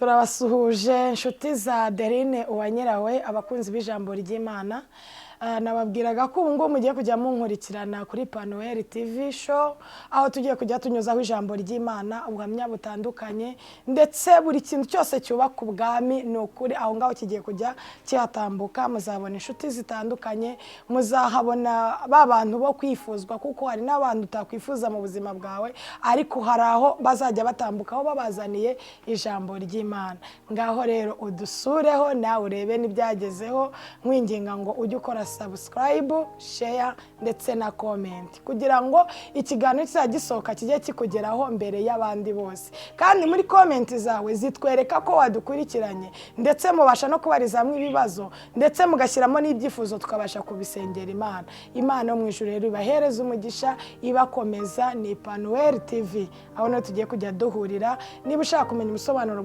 turabasuhuje inshuti za Adeline Uwanyirawe abakunzi b'ijambo ry'Imana. Nababwiraga ko ubu ngubu mugiye kujya munkurikirana kuri Panuel TV show, aho tugiye kujya tunyuzaho ijambo ry'Imana, ubuhamya butandukanye, ndetse buri kintu cyose cyubaka ubwami ni ukuri aho ngaho kigiye kujya kihatambuka. Muzabona inshuti zitandukanye, muzahabona ba bantu bo kwifuzwa, kuko hari n'abantu utakwifuza mu buzima bwawe, ariko hari aho bazajya batambuka aho babazaniye ijambo ry'Imana. Ngaho rero udusureho nawe urebe n'ibyagezeho, nkwinginga ngo ujye ukora subscribe, share ndetse na comment, kugira ngo ikiganiro kizagisohoka kijye kikugeraho mbere y'abandi bose. Kandi muri comment zawe zitwereka ko wadukurikiranye, ndetse mubasha no kubarizamwe ibibazo, ndetse mugashyiramo n'ibyifuzo tukabasha kubisengera Imana. Imana yo mu ijuru rero ibahereza umugisha, ibakomeza. Ni Panuel TV, aho no tugiye kujya duhurira. Niba ushaka kumenya ubusobanuro